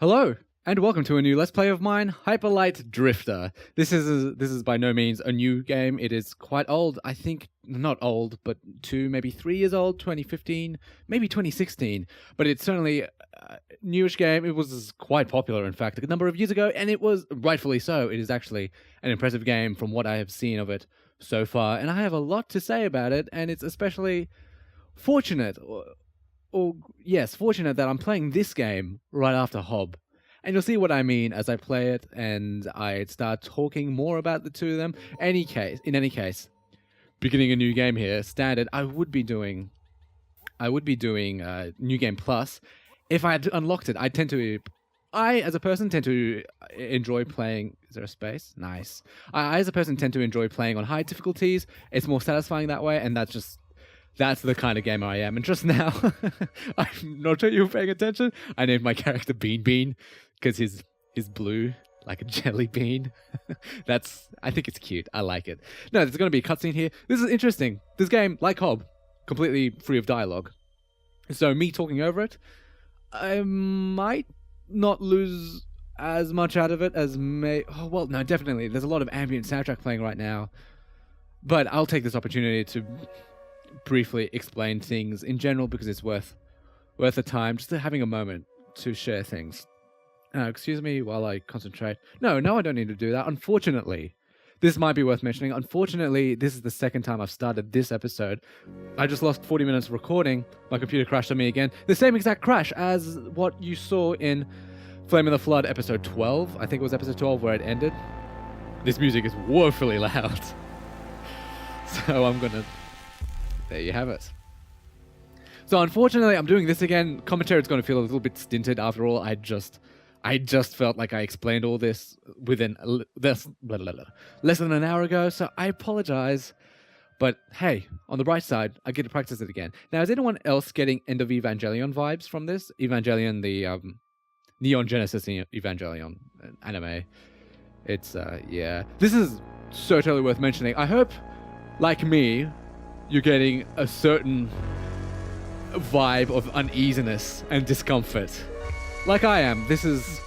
Hello, and welcome to a new Let's Play of mine, Hyperlight Drifter. This is by no means a new game. It is quite old. I think not old, but maybe 3 years old. 2015, maybe 2016. But it's certainly a newish game. It was quite popular, in fact, a number of years ago, and it was rightfully so. It is actually an impressive game from what I have seen of it so far, and I have a lot to say about it. And it's especially fortunate. Fortunate that I'm playing this game right after Hob. And you'll see what I mean as I play it and I start talking more about the two of them. In any case, beginning a new game here, standard, I would be doing New Game Plus. If I had unlocked it, I, as a person, tend to enjoy playing... Is there a space? Nice. I, as a person, tend to enjoy playing on high difficulties. It's more satisfying that way, and that's the kind of gamer I am. And just now, I'm not sure you were paying attention, I named my character Bean Bean, because he's blue, like a jelly bean. I think it's cute. I like it. No, there's going to be a cutscene here. This is interesting. This game, like Hob, completely free of dialogue. So me talking over it, I might not lose as much out of it as no, definitely. There's a lot of ambient soundtrack playing right now. But I'll take this opportunity to briefly explain things in general because it's worth the time, just having a moment to share things. Excuse me while I concentrate. No, I don't need to do that. Unfortunately, this might be worth mentioning. Unfortunately, this is the second time I've started this episode. I just lost 40 minutes of recording. My computer crashed on me again. The same exact crash as what you saw in Flame in the Flood episode 12. I think it was episode 12 where it ended. This music is woefully loud. So there you have it. So unfortunately, I'm doing this again. Commentary is going to feel a little bit stinted. After all, I just felt like I explained all this within less than an hour ago, so I apologize. But hey, on the bright side, I get to practice it again. Now, is anyone else getting End of Evangelion vibes from this? Evangelion, the Neon Genesis Evangelion anime. It's, yeah. This is so totally worth mentioning. I hope, like me, you're getting a certain vibe of uneasiness and discomfort. Like I am. This is...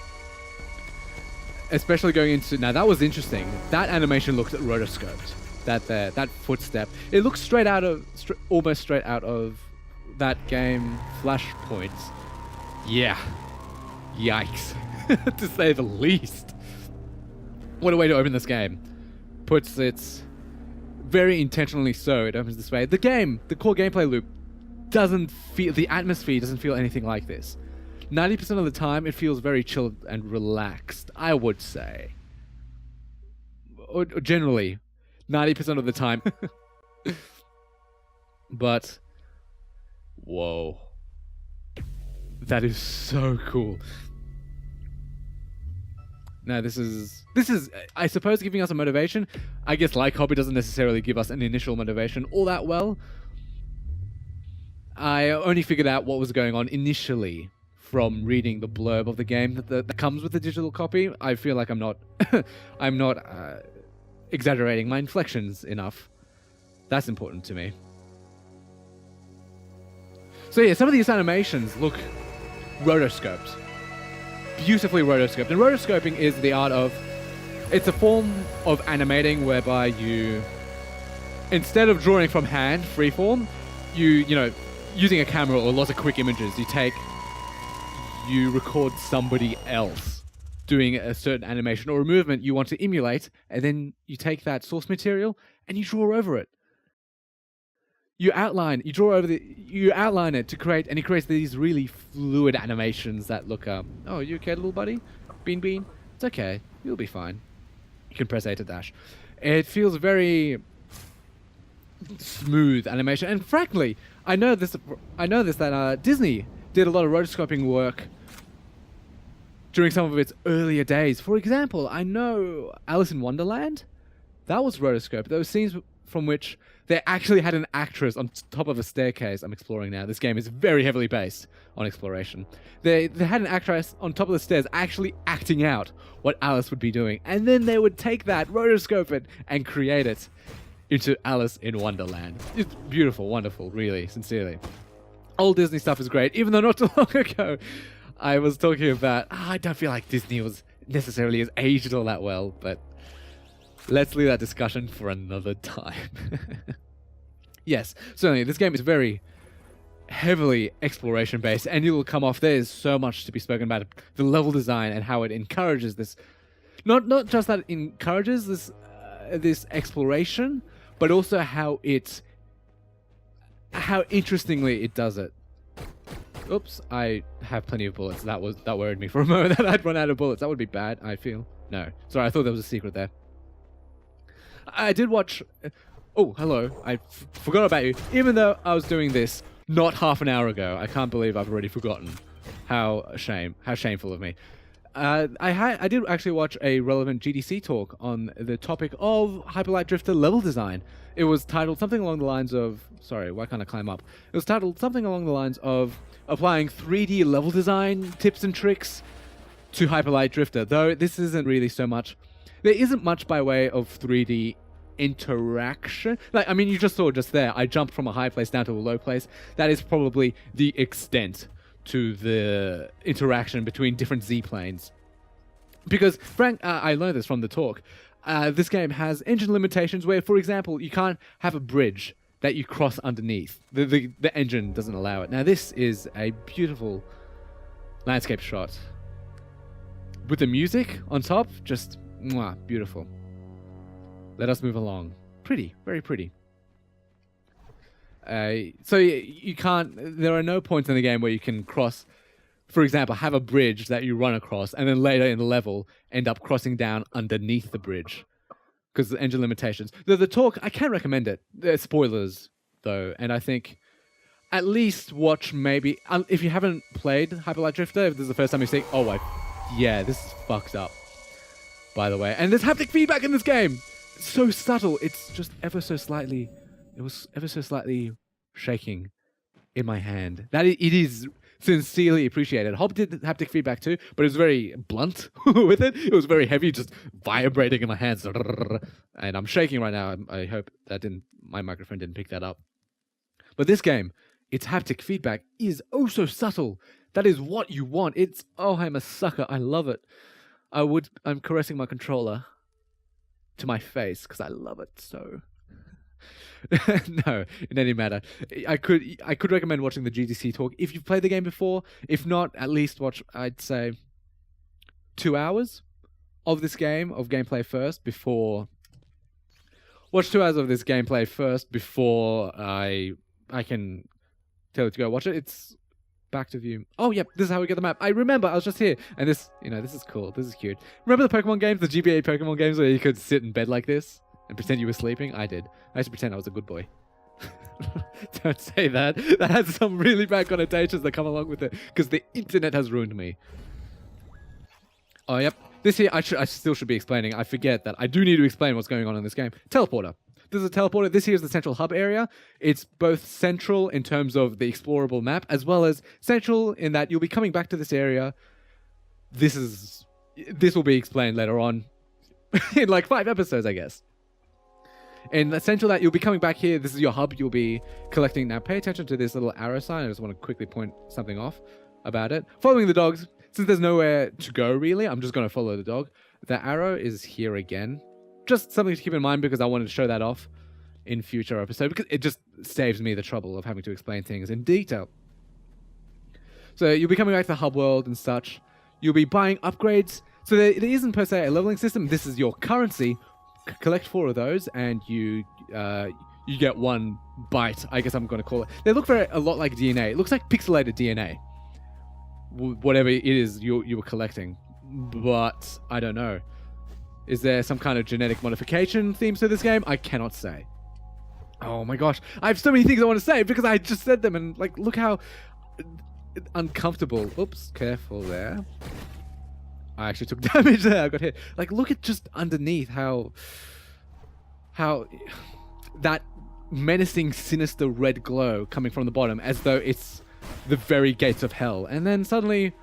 Especially going into... Now, that was interesting. That animation looked rotoscoped. That footstep. It looks almost straight out of that game, Flashpoint. Yeah. Yikes. To say the least. What a way to open this game. Puts its... Very intentionally so, it opens this way. The core gameplay loop the atmosphere doesn't feel anything like this. 90% of the time, it feels very chilled and relaxed, I would say. Or generally, 90% of the time. But, whoa. That is so cool. Now, this is, I suppose, giving us a motivation. I guess like Hobby doesn't necessarily give us an initial motivation all that well. I only figured out what was going on initially from reading the blurb of the game that comes with the digital copy. I feel like I'm not exaggerating my inflections enough. That's important to me. So yeah, some of these animations look rotoscoped. Beautifully rotoscoped. And rotoscoping is the art of... It's a form of animating whereby you... Instead of drawing from hand, freeform, using a camera or lots of quick images, you record somebody else doing a certain animation or a movement you want to emulate, and then you take that source material and you draw over it. You outline it to create, and it creates these really fluid animations that look, oh, you okay, little buddy? Bean? It's okay. You'll be fine. You can press A to dash. It feels very smooth animation, and frankly, I know this that Disney did a lot of rotoscoping work during some of its earlier days. For example, I know Alice in Wonderland, that was rotoscoped. There were scenes from which they actually had an actress on top of a staircase. I'm exploring now. This game is very heavily based on exploration. They had an actress on top of the stairs actually acting out what Alice would be doing. And then they would take that, rotoscope it, and create it into Alice in Wonderland. It's beautiful, wonderful, really, sincerely. Old Disney stuff is great, even though not too long ago, I was talking about, I don't feel like Disney was necessarily has aged all that well, but let's leave that discussion for another time. Yes, certainly, this game is very heavily exploration based, and you will come off, there's so much to be spoken about the level design and how it encourages this, not just that it encourages this this exploration, but also how interestingly it does it. Oops, I have plenty of bullets. That worried me for a moment that I'd run out of bullets. That would be bad, I feel. No, sorry, I thought there was a secret there. I did watch, oh, hello, I forgot about you. Even though I was doing this not half an hour ago, I can't believe I've already forgotten. How shameful of me. I did actually watch a relevant GDC talk on the topic of Hyperlight Drifter level design. It was titled something along the lines of, sorry, why can't I climb up? It was titled something along the lines of applying 3D level design tips and tricks to Hyperlight Drifter, though this isn't really so much. There isn't much by way of 3D interaction. Like, I mean, you just saw just there, I jumped from a high place down to a low place. That is probably the extent to the interaction between different Z-planes. Because, Frank, I learned this from the talk, this game has engine limitations where, for example, you can't have a bridge that you cross underneath. The engine doesn't allow it. Now, this is a beautiful landscape shot. With the music on top, just, mwah, beautiful. Let us move along. Pretty, very pretty. So you can't, there are no points in the game where you can cross, for example, have a bridge that you run across and then later in the level end up crossing down underneath the bridge because of the engine limitations. The talk, I can't recommend it. There's spoilers though, and I think at least watch maybe, if you haven't played Hyperlight Drifter, if this is the first time you see, oh yeah, this is fucked up, by the way. And there's haptic feedback in this game. It's so subtle. It's just ever so slightly, it was ever so slightly shaking in my hand. That it is sincerely appreciated. Hob did haptic feedback too, but it was very blunt with it. It was very heavy, just vibrating in my hands. And I'm shaking right now. I hope that my microphone didn't pick that up. But this game, its haptic feedback is oh so subtle. That is what you want. It's, oh, I'm a sucker. I love it. I'm caressing my controller to my face because I love it so. No, in any matter, I could recommend watching the GDC talk if you've played the game before. If not, at least watch, I'd say, 2 hours of this game, of gameplay first before. Watch 2 hours of this gameplay first before I can tell you to go watch it. It's back to view. Oh, yep, this is how we get the map. I remember, I was just here, and this, this is cool. This is cute. Remember the Pokemon games, the GBA Pokemon games where you could sit in bed like this and pretend you were sleeping? I did. I used to pretend I was a good boy. Don't say that. That has some really bad connotations that come along with it, because the internet has ruined me. Oh, yep. This here, I still should be explaining. I forget that I do need to explain what's going on in this game. Teleporter. This is a teleporter. This here is the central hub area. It's both central in terms of the explorable map, as well as central in that you'll be coming back to this area. This will be explained later on in like 5 episodes, I guess. In essential that you'll be coming back here, this is your hub, you'll be collecting. Now pay attention to this little arrow sign. I just want to quickly point something off about it. Following the dogs, since there's nowhere to go really, I'm just going to follow the dog. The arrow is here again. Just something to keep in mind because I wanted to show that off in future episodes because it just saves me the trouble of having to explain things in detail. So you'll be coming back to the hub world and such. You'll be buying upgrades. So there isn't per se a leveling system. This is your currency. Collect 4 of those and you get 1 bite, I guess I'm going to call it. They look a lot like DNA. It looks like pixelated DNA. Whatever it is you were collecting. But I don't know. Is there some kind of genetic modification themes to this game? I cannot say. Oh my gosh. I have so many things I want to say because I just said them and like look how uncomfortable. Oops, careful there. I actually took damage there. I got hit. Like, look at just underneath how that menacing, sinister red glow coming from the bottom, as though it's the very gates of hell. And then suddenly,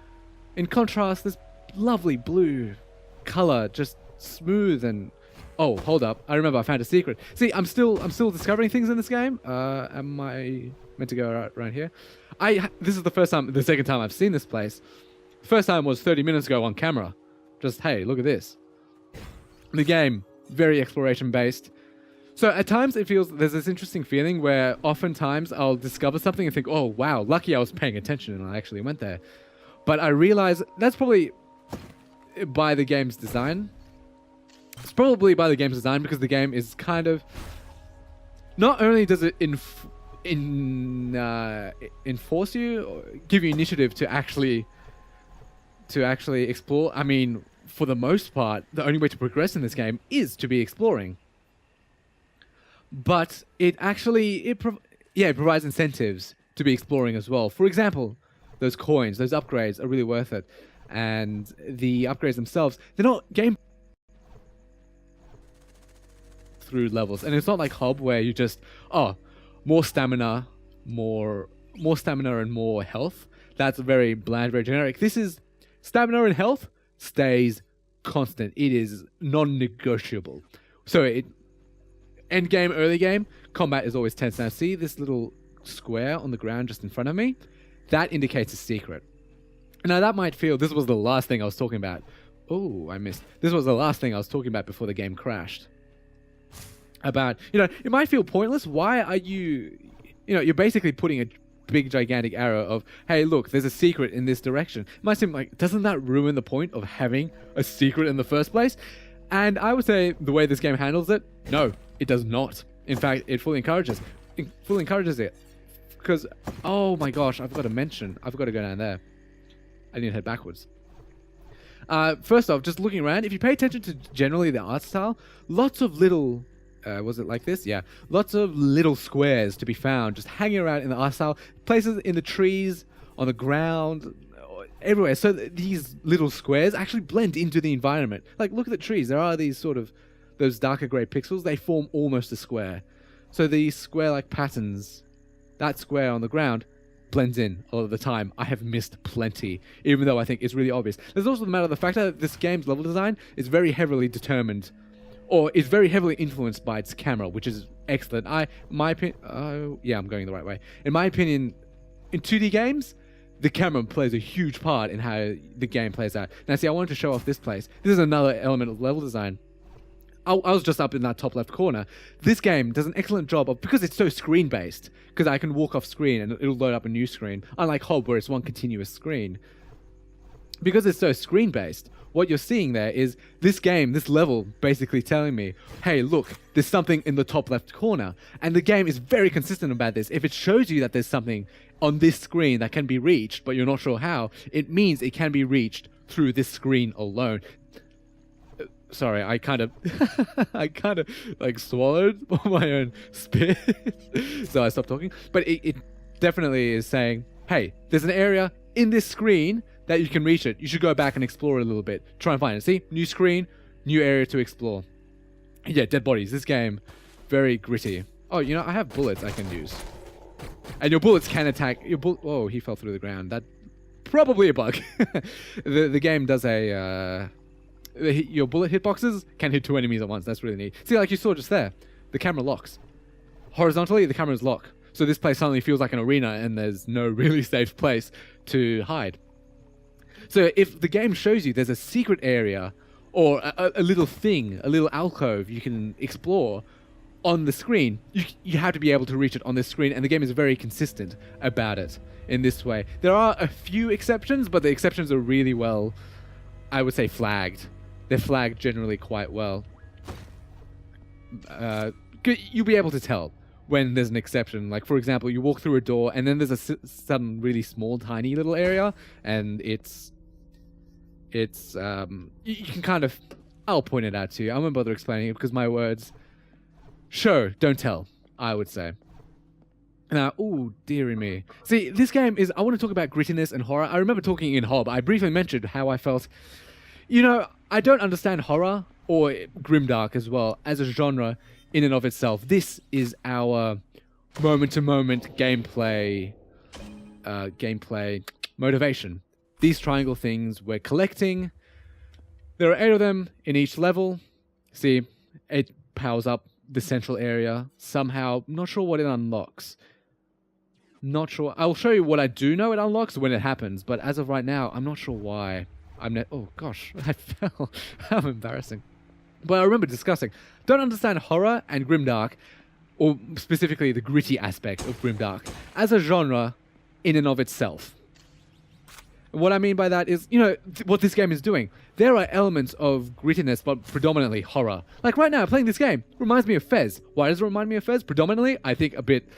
in contrast, this lovely blue color, just smooth and oh, hold up! I remember I found a secret. See, I'm still discovering things in this game. Am I meant to go right here? This is the second time I've seen this place. First time was 30 minutes ago on camera. Just, hey, look at this. The game, very exploration based. So at times it feels there's this interesting feeling where oftentimes I'll discover something and think, oh, wow, lucky I was paying attention and I actually went there. But I realize that's probably by the game's design. It's probably by the game's design because the game is kind of... Not only does it enforce you, or give you initiative to actually explore. I mean, for the most part, the only way to progress in this game is to be exploring. But it provides incentives to be exploring as well. For example, those coins, those upgrades are really worth it. And the upgrades themselves, they're not game through levels. And it's not like Hub where you just, more stamina, more stamina and more health. That's very bland, very generic. This is stamina and health stays constant. It is non-negotiable. So end game, early game, combat is always tense. Now see this little square on the ground just in front of me? That indicates a secret. Now that might feel, this was the last thing I was talking about. Oh, I missed. This was the last thing I was talking about before the game crashed. About, it might feel pointless. Why are you're basically putting a big gigantic arrow of, hey, look, there's a secret in this direction. It might seem like, doesn't that ruin the point of having a secret in the first place? And I would say the way this game handles it, no, it does not. In fact, it fully encourages it. Because, oh my gosh, I've got to go down there. I need to head backwards. First off, just looking around, if you pay attention to generally the art style, lots of little... was it like this? Yeah. Lots of little squares to be found, just hanging around in the art style. Places in the trees, on the ground, everywhere. So these little squares actually blend into the environment. Like, look at the trees. There are these sort of, those darker grey pixels. They form almost a square. So these square-like patterns, that square on the ground, blends in a lot of the time. I have missed plenty, even though I think it's really obvious. There's also the matter of the fact that this game's level design is very heavily determined, or is very heavily influenced by its camera, which is excellent. My opinion, yeah, I'm going the right way. In my opinion, in 2D games, the camera plays a huge part in how the game plays out. Now, see, I wanted to show off this place. This is another element of level design. I was just up in that top left corner. This game does an excellent job of, because it's so screen-based, because I can walk off screen and it'll load up a new screen, unlike Hob where it's one continuous screen. Because it's so screen-based, what you're seeing there is this game, this level, basically telling me, hey, look, there's something in the top left corner. And the game is very consistent about this. If it shows you that there's something on this screen that can be reached, but you're not sure how, it means it can be reached through this screen alone. Sorry, I kind of like swallowed my own spit, so I stopped talking. But it definitely is saying, hey, there's an area in this screen that you can reach it. You should go back and explore it a little bit. Try and find it. See? New screen, new area to explore. Yeah, dead bodies. This game, very gritty. Oh, I have bullets I can use. And your bullets can attack... Whoa, he fell through the ground. That probably a bug. The game does a... your bullet hitboxes can hit 2 enemies at once. That's really neat. See, like you saw just there, the camera locks. Horizontally, the cameras lock. So this place suddenly feels like an arena and there's no really safe place to hide. So if the game shows you there's a secret area or a little thing, a little alcove you can explore on the screen, you have to be able to reach it on this screen, and the game is very consistent about it in this way. There are a few exceptions, but the exceptions are really well, I would say, flagged. They're flagged generally quite well. You'll be able to tell when there's an exception. Like, for example, you walk through a door and then there's a sudden really small, tiny little area, and you can kind of... I'll point it out to you. I won't bother explaining it because my words... Show, don't tell, I would say. Now, ooh, dearie me. See, this game is... I want to talk about grittiness and horror. I remember talking in Hob. I briefly mentioned how I felt... I don't understand horror, or grimdark as well, as a genre in and of itself. This is our moment-to-moment gameplay motivation. These triangle things we're collecting. There are 8 of them in each level. See, it powers up the central area somehow. I'm not sure what it unlocks. Not sure. I'll show you what I do know it unlocks when it happens, but as of right now, I'm not sure why. Oh gosh, I fell. How embarrassing. But I remember discussing, don't understand horror and grimdark, or specifically the gritty aspect of grimdark, as a genre in and of itself. What I mean by that is, what this game is doing. There are elements of grittiness, but predominantly horror. Like right now, playing this game reminds me of Fez. Why does it remind me of Fez? Predominantly, I think a bit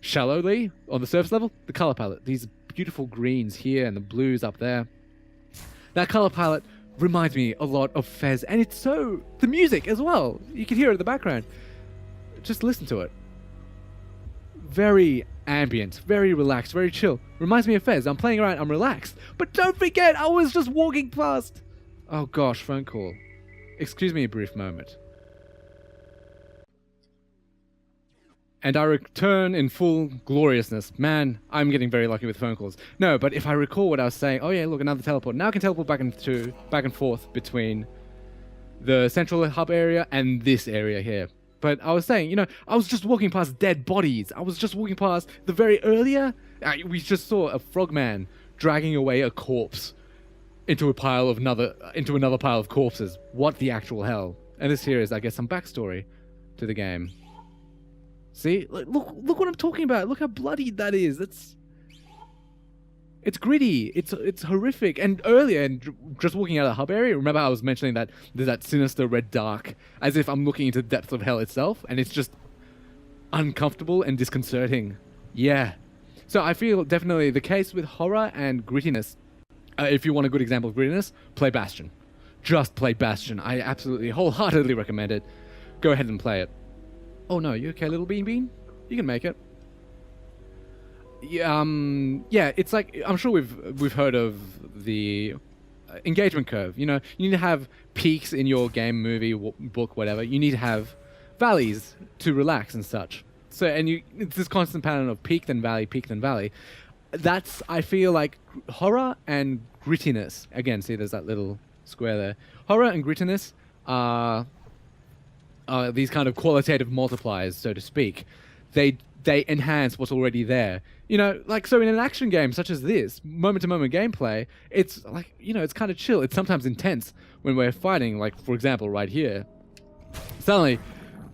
shallowly, on the surface level, the color palette. These beautiful greens here and the blues up there. That color palette reminds me a lot of Fez, and it's so... the music as well. You can hear it in the background. Just listen to it. Very ambient, very relaxed, very chill. Reminds me of Fez. I'm playing around, I'm relaxed. But don't forget, I was just walking past. Oh gosh, phone call. Excuse me a brief moment. And I return in full gloriousness. Man, I'm getting very lucky with phone calls. No, but if I recall what I was saying, oh yeah, look, another teleport. Now I can teleport back and forth between the central hub area and this area here. But I was saying, I was just walking past dead bodies. I was just walking past the very earlier. We just saw a frogman dragging away a corpse into another pile of corpses. What the actual hell? And this here is, I guess, some backstory to the game. See, look what I'm talking about. Look how bloody that is. It's gritty. It's horrific. And earlier, and just walking out of the hub area, remember I was mentioning that there's that sinister red dark, as if I'm looking into the depths of hell itself, and it's just uncomfortable and disconcerting. Yeah. So I feel definitely the case with horror and grittiness. If you want a good example of grittiness, play Bastion. Just play Bastion. I absolutely wholeheartedly recommend it. Go ahead and play it. Oh no, you okay, little bean? You can make it. Yeah, it's like, I'm sure we've heard of the engagement curve. You need to have peaks in your game, movie, book, whatever. You need to have valleys to relax and such. So, it's this constant pattern of peak then valley, peak then valley. That's, I feel like, horror and grittiness. Again, see, there's that little square there. Horror and grittiness are these kind of qualitative multipliers, so to speak. They enhance what's already there. So in an action game such as this, moment-to-moment gameplay, it's like, it's kind of chill. It's sometimes intense when we're fighting, like, for example, right here. Suddenly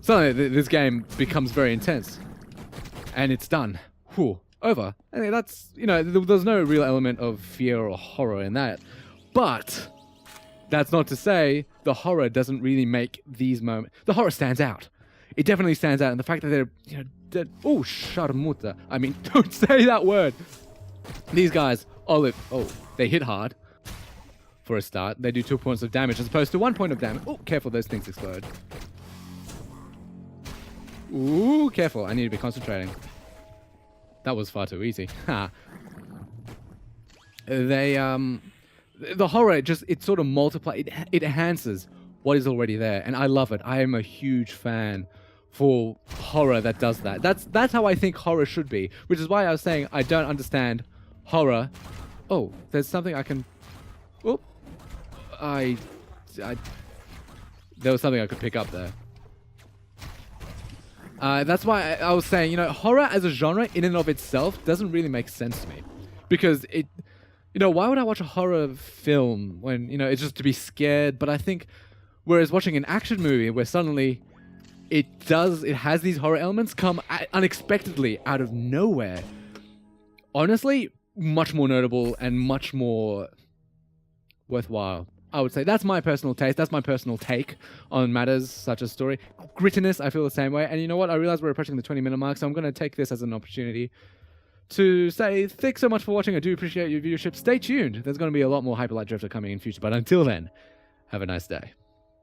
this game becomes very intense. And it's done. Whew. Over. I think that's, there's no real element of fear or horror in that. But that's not to say the horror doesn't really make these moments... The horror stands out. It definitely stands out. And the fact that they're... Oh, sharmuta. I mean, don't say that word. These guys, they hit hard for a start. They do 2 points of damage as opposed to 1 point of damage. Oh, careful, those things explode. Ooh, careful. I need to be concentrating. That was far too easy. Ha. The horror, it sort of multiplies, it enhances what is already there. And I love it. I am a huge fan for horror that does that. That's how I think horror should be, which is why I was saying I don't understand horror. Oh, there's something I can... Oh, there was something I could pick up there. That's why I was saying, horror as a genre in and of itself doesn't really make sense to me. Because why would I watch a horror film when, it's just to be scared? But I think, whereas watching an action movie where suddenly it has these horror elements come unexpectedly out of nowhere. Honestly, much more notable and much more worthwhile. I would say that's my personal taste. That's my personal take on matters such as story. Grittiness, I feel the same way. And you know what? I realize we're approaching the 20-minute mark, so I'm going to take this as an opportunity to say thanks so much for watching. I do appreciate your viewership. Stay tuned. There's going to be a lot more Hyperlight Drifter coming in future. But until then, have a nice day.